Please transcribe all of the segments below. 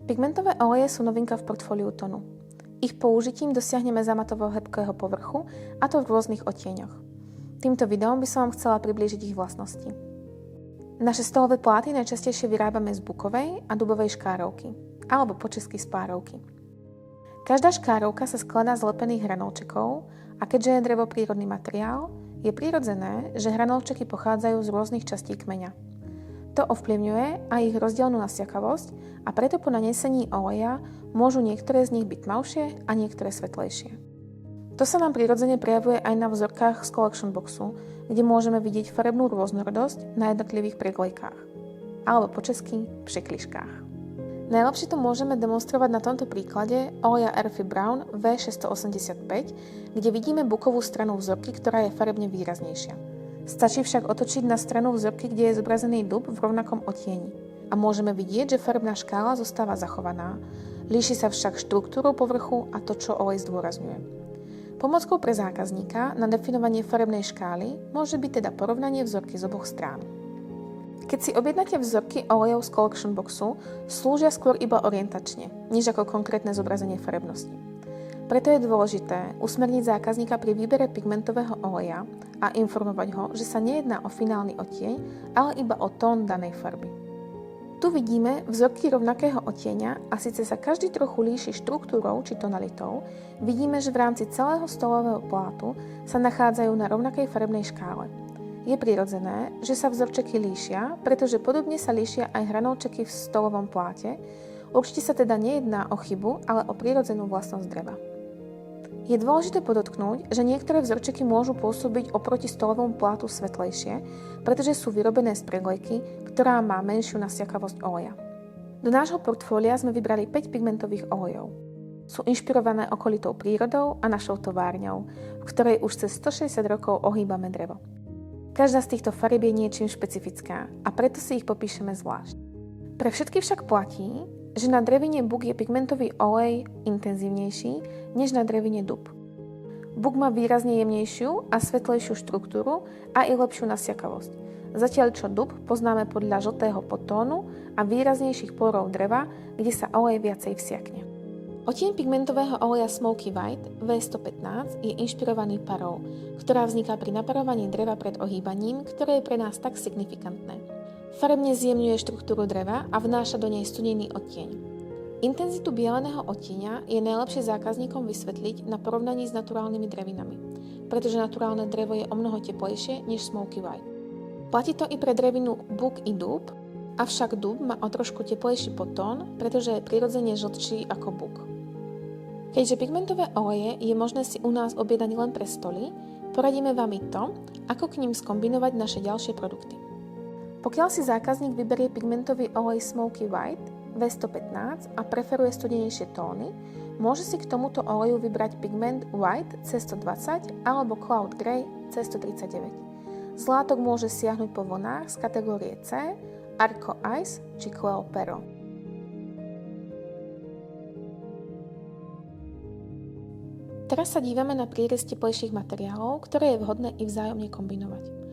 Pigmentové oleje sú novinka v portfóliu Tonu. Ich použitím dosiahneme zamatového hebkého povrchu, a to v rôznych odtieňoch. Týmto videom by som vám chcela priblížiť ich vlastnosti. Naše stolové pláty najčastejšie vyrábame z bukovej a dubovej škárovky, alebo po česky z párovky. Každá škárovka sa skladá z lepených hranolčekov a keďže je drevo prírodný materiál, je prirodzené, že hranolčeky pochádzajú z rôznych častí kmeňa. To ovplyvňuje aj ich rozdielnú nasiakavosť a preto po nanesení oleja môžu niektoré z nich byť tmavšie a niektoré svetlejšie. To sa nám prirodzene prejavuje aj na vzorkách z Collection Boxu, kde môžeme vidieť farebnú rôznorodosť na jednotlivých preglejkách, alebo po česky překliškách. Najlepšie to môžeme demonstrovať na tomto príklade oleja Earthy Brown V685, kde vidíme bukovú stranu vzorky, ktorá je farebne výraznejšia. Stačí však otočiť na stranu vzorky, kde je zobrazený dub v rovnakom odtieni. A môžeme vidieť, že farebná škála zostáva zachovaná, líši sa však štruktúrou povrchu a to, čo olej zdôrazňuje. Pomockou pre zákazníka na definovanie farebnej škály môže byť teda porovnanie vzorky z oboch strán. Keď si objednáte vzorky olejov z Collection Boxu, slúžia skôr iba orientačne, než ako konkrétne zobrazenie farebnosti. Preto je dôležité usmerniť zákazníka pri výbere pigmentového oleja a informovať ho, že sa nejedná o finálny odtieň, ale iba o tón danej farby. Tu vidíme vzorky rovnakého odtieňa a síce sa každý trochu líši štruktúrou či tonalitou, vidíme, že v rámci celého stolového plátu sa nachádzajú na rovnakej farebnej škále. Je prirodzené, že sa vzorčeky líšia, pretože podobne sa líšia aj hranolčeky v stolovom pláte, určite sa teda nejedná o chybu, ale o prirodzenú vlastnosť dreva. Je dôležité podotknúť, že niektoré vzorčeky môžu pôsobiť oproti stolovom plátu svetlejšie, pretože sú vyrobené z preglejky, ktorá má menšiu nasiakavosť oleja. Do nášho portfólia sme vybrali 5 pigmentových olejov. Sú inšpirované okolitou prírodou a našou továrňou, v ktorej už cez 160 rokov ohýbame drevo. Každá z týchto farieb je niečím špecifická a preto si ich popíšeme zvlášť. Pre všetky však platí, že na drevine buk je pigmentový olej intenzívnejší než na drevine dub. Buk má výrazne jemnejšiu a svetlejšiu štruktúru a i lepšiu nasiakavosť. Zatiaľ čo dub poznáme podľa žltého podtónu a výraznejších porov dreva, kde sa olej viacej vsiakne. Odtieň pigmentového oleja Smoky White V115 je inšpirovaný parou, ktorá vzniká pri naparovaní dreva pred ohýbaním, ktoré je pre nás tak signifikantné. Farebne zjemňuje štruktúru dreva a vnáša do nej studený odtieň. Intenzitu bieleného odtieňa je najlepšie zákazníkom vysvetliť na porovnaní s naturálnymi drevinami, pretože naturálne drevo je omnoho teplejšie než Smoky White. Platí to i pre drevinu buk i dub, avšak dub má o trošku teplejší podtón, pretože je prirodzene žltší ako buk. Keďže pigmentové oleje je možné si u nás objednať len pre stoly, poradíme vám i to, ako k ním skombinovať naše ďalšie produkty. Pokiaľ si zákazník vyberie pigmentový olej Smoky White V115 a preferuje studenejšie tóny, môže si k tomuto oleju vybrať pigment White C120 alebo Cloud Grey C139. Z látok môže siahnuť po vlnách z kategórie C, Arco Ice či Cleo Pero. Teraz sa dívame na prírez teplejších materiálov, ktoré je vhodné i vzájomne kombinovať.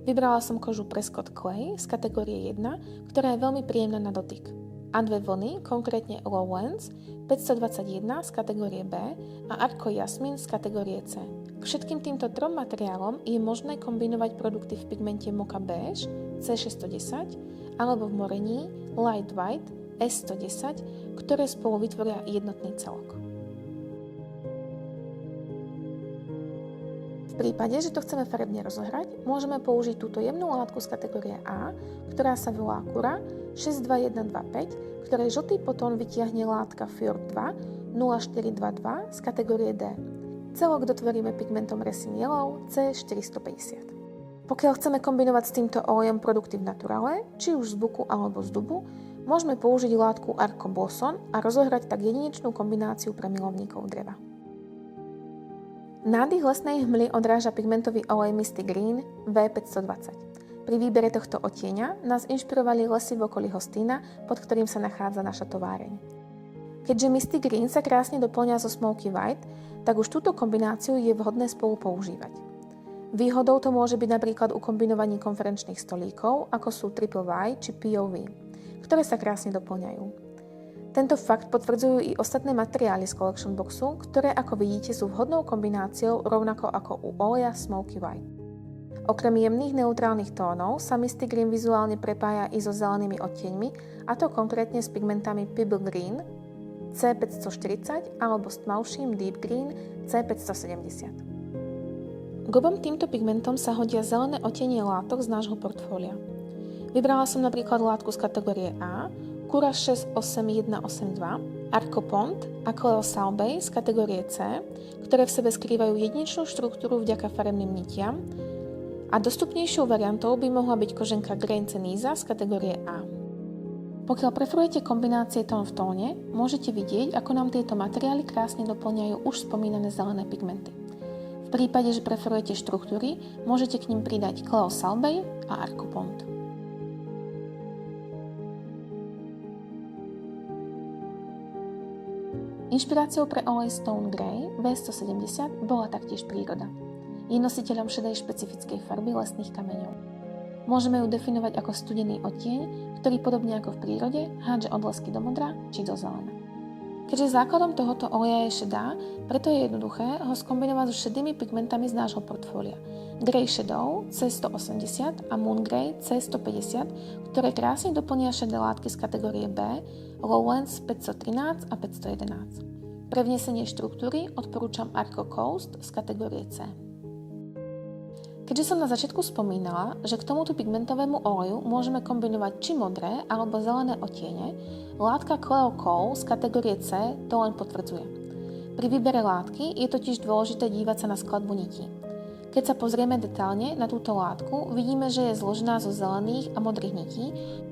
Vybrala som kožu Prescott Clay z kategórie 1, ktorá je veľmi príjemná na dotyk. A dve vlny, konkrétne Lowlands 521 z kategórie B a Arco Jasmine z kategórie C. K všetkým týmto trom materiálom je možné kombinovať produkty v pigmente Mocha Beige C610 alebo v morení Light White S110, ktoré spolu vytvoria jednotný celok. V prípade, že to chceme farebne rozohrať, môžeme použiť túto jemnú látku z kategórie A, ktorá sa volá Cura 62125, ktorej žltý potón vytiahne látka Fjord 2 0422 z kategórie D. Celok dotvoríme pigmentom Resin Yellow C450. Pokiaľ chceme kombinovať s týmto olejom produkty v naturále, či už z buku alebo z dubu, môžeme použiť látku Arco Blossom a rozohrať tak jedinečnú kombináciu pre milovníkov dreva. Nádych lesnej hmly odráža pigmentový olej Misty Green V520. Pri výbere tohto odtieňa nás inšpirovali lesy v okolí Hostína, pod ktorým sa nachádza naša továreň. Keďže Misty Green sa krásne doplňa so Smoky White, tak už túto kombináciu je vhodné spolu používať. Výhodou to môže byť napríklad u kombinovaní konferenčných stolíkov, ako sú Triple Y či POV, ktoré sa krásne doplňajú. Tento fakt potvrdzujú i ostatné materiály z Collection Boxu, ktoré ako vidíte sú vhodnou kombináciou rovnako ako u oleja Smoky White. Okrem jemných neutrálnych tónov sa Misty Green vizuálne prepája i so zelenými odtieňmi, a to konkrétne s pigmentami Pebble Green C540 alebo s tmavším Deep Green C570. K obom týmto pigmentom sa hodia zelené odtiene látok z nášho portfólia. Vybrala som napríklad látku z kategórie A, Cura 68182, Arco Pont a Cleo Salbei z kategórie C, ktoré v sebe skrývajú jedinečnú štruktúru vďaka farebným nitiam, a dostupnejšou variantou by mohla byť koženka Grain Ceniza z kategórie A. Pokiaľ preferujete kombinácie tón v tóne, môžete vidieť, ako nám tieto materiály krásne doplňajú už spomínané zelené pigmenty. V prípade, že preferujete štruktúry, môžete k nim pridať Cleo Salbei a Arco Pont. Inšpiráciou pre olej Stone Grey V170 bola taktiež príroda. Je nositeľom šedej špecifickej farby lesných kameňov. Môžeme ju definovať ako studený odtieň, ktorý podobne ako v prírode hádže odlesky do modra či do zelena. Keďže základom tohoto oleja je šedá, preto je jednoduché ho skombinovať so šedými pigmentami z nášho portfólia Grey Shadow C180 a Moon Grey C150, ktoré krásne doplnia šedé látky z kategórie B, Lowlands 513 a 511. Pre vnesenie štruktúry odporúčam Arco Coast z kategórie C. Keďže som na začiatku spomínala, že k tomuto pigmentovému oleju môžeme kombinovať či modré alebo zelené odtiene, látka Cleo Kohl z kategórie C to len potvrdzuje. Pri výbere látky je totiž dôležité dívať sa na skladbu nití. Keď sa pozrieme detailne na túto látku, vidíme, že je zložená zo zelených a modrých nití,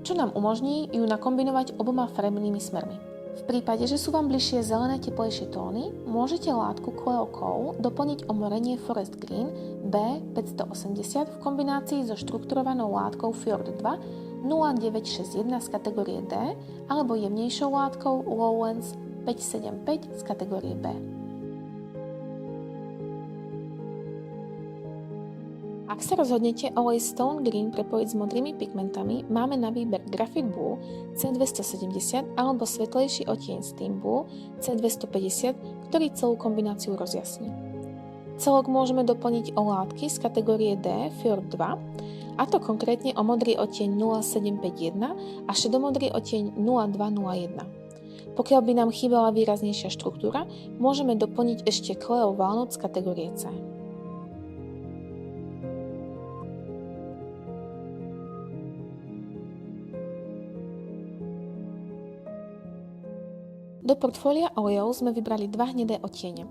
čo nám umožní ju nakombinovať oboma farebnými smermi. V prípade, že sú vám bližšie zelené teplejšie tóny, môžete látku Cleo Kohl doplniť o morenie Forest Green B580 v kombinácii so štrukturovanou látkou Fjord 2 0961 z kategórie D alebo jemnejšou látkou Lowlands 575 z kategórie B. Ak sa rozhodnete olej Stone Green prepojiť s modrými pigmentami, máme na výber Graphite Blue C270 alebo svetlejší odtieň Steam Blue C250, ktorý celú kombináciu rozjasní. Celok môžeme doplniť o látky z kategórie D Fjord 2, a to konkrétne o modrý odtieň 0751 a šedomodrý odtieň 0201. Pokiaľ by nám chýbala výraznejšia štruktúra, môžeme doplniť ešte Cleo Walnut z kategórie C. Do portfólia olejov sme vybrali dva hnedé odtiene.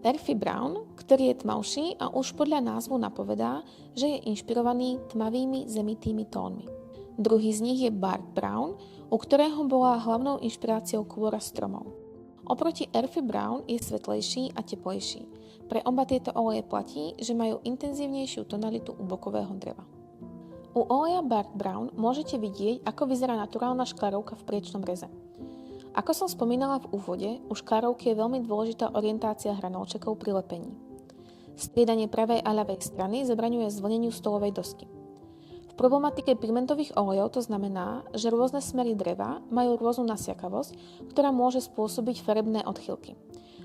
Earthy Brown, ktorý je tmavší a už podľa názvu napovedá, že je inšpirovaný tmavými zemitými tónmi. Druhý z nich je Bark Brown, u ktorého bola hlavnou inšpiráciou kôra stromov. Oproti Earthy Brown je svetlejší a teplejší. Pre oba tieto oleje platí, že majú intenzívnejšiu tonalitu u bokového dreva. U oleja Bark Brown môžete vidieť, ako vyzerá naturálna šklárovka v priečnom reze. Ako som spomínala v úvode, u šklárovky je veľmi dôležitá orientácia hranolčekov pri lepení. Striedanie pravej a ľavej strany zabraňuje zvlneniu stolovej dosky. V problematike pigmentových olejov to znamená, že rôzne smery dreva majú rôznu nasiakavosť, ktorá môže spôsobiť farebné odchýlky.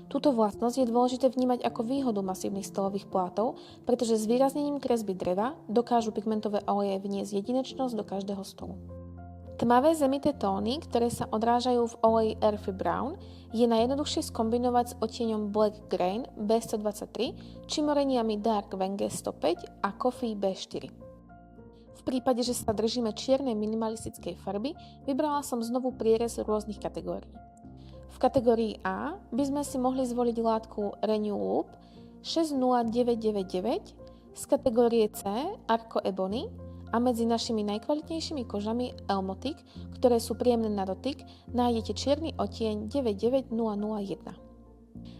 Túto vlastnosť je dôležité vnímať ako výhodu masívnych stolových plátov, pretože s výraznením kresby dreva dokážu pigmentové oleje vniesť jedinečnosť do každého stolu. Tmavé zemité tóny, ktoré sa odrážajú v oleji Earthy Brown, je najjednoduchšie skombinovať s odtieňom Black Grain B123 či moreniami Dark Wenge 105 a Coffee B4. V prípade, že sa držíme čiernej minimalistickej farby, vybrala som znovu prierez rôznych kategórií. V kategórii A by sme si mohli zvoliť látku Renew Loop 60999 z kategórie C Arco Ebony a medzi našimi najkvalitnejšími kožami Elmotic, ktoré sú príjemné na dotyk, nájdete čierny odtieň 99001.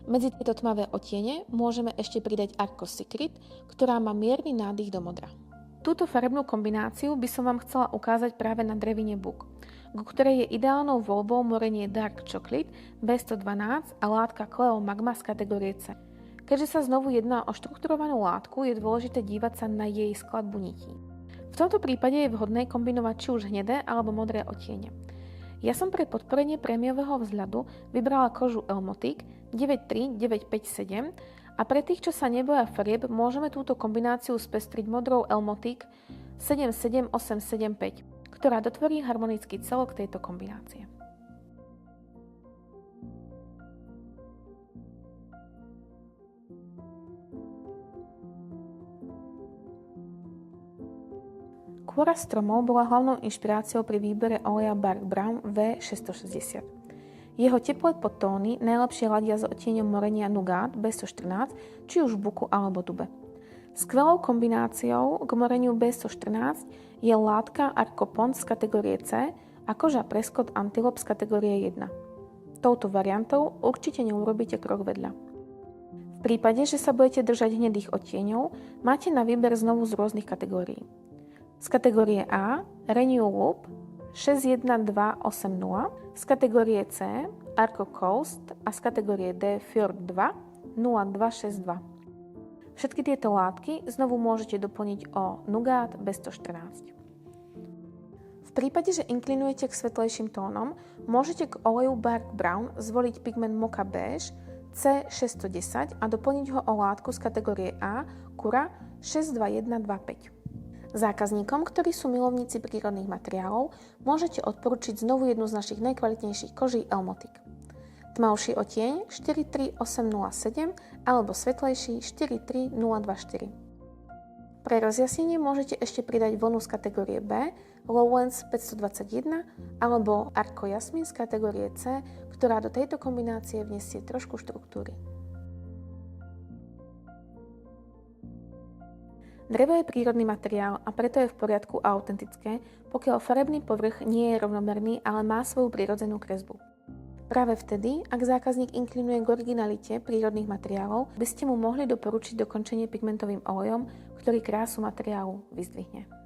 Medzi tieto tmavé odtiene môžeme ešte pridať Arco Secret, ktorá má mierny nádych do modra. Túto farebnú kombináciu by som vám chcela ukázať práve na drevine Book, ku ktorej je ideálnou voľbou morenie Dark Chocolate B112 a látka Cleo Magma z kategórie C. Keďže sa znovu jedná o štrukturovanú látku, je dôležité dívať sa na jej skladbu nití. V tomto prípade je vhodné kombinovať či už hnedé alebo modré odtiene. Ja som pre podporenie prémiového vzhľadu vybrala kožu Elmotic 93957 a pre tých, čo sa neboja farieb, môžeme túto kombináciu spestriť modrou Elmotic 77875, ktorá dotvorí harmonický celok tejto kombinácie. Kôra stromov bola hlavnou inšpiráciou pri výbere oleja Bark Brown V660. Jeho teplé podtóny najlepšie ladia s odtieňom morenia Nougat B114, či už v buku alebo dube. Skvelou kombináciou k moreniu B114 je látka Arcopon z kategórie C a koža Prescott Antelope z kategórie 1. Touto variantou určite neurobíte krok vedľa. V prípade, že sa budete držať hnedých odtieňov, máte na výber znovu z rôznych kategórií. Z kategórie A Renew Loop 61280, z kategórie C Arco Coast a z kategórie D Fjord 2 0262. Všetky tieto látky znovu môžete doplniť o Nougat B114. V prípade, že inklinujete k svetlejším tónom, môžete k oleju Bark Brown zvoliť pigment Mocha Beige C610 a doplniť ho o látku z kategórie A Cura 62125. Zákazníkom, ktorí sú milovníci prírodných materiálov, môžete odporučiť znovu jednu z našich najkvalitnejších koží Elmotic. Tmavší odtieň 43807 alebo svetlejší 43024. Pre rozjasnenie môžete ešte pridať vlnu z kategórie B, Lowlands 521 alebo Arco Jasmine z kategórie C, ktorá do tejto kombinácie vniesie trošku štruktúry. Drevo je prírodný materiál a preto je v poriadku a autentické, pokiaľ farebný povrch nie je rovnomerný, ale má svoju prirodzenú kresbu. Práve vtedy, ak zákazník inklinuje k originalite prírodných materiálov, by ste mu mohli doporučiť dokončenie pigmentovým olejom, ktorý krásu materiálu vyzdvihne.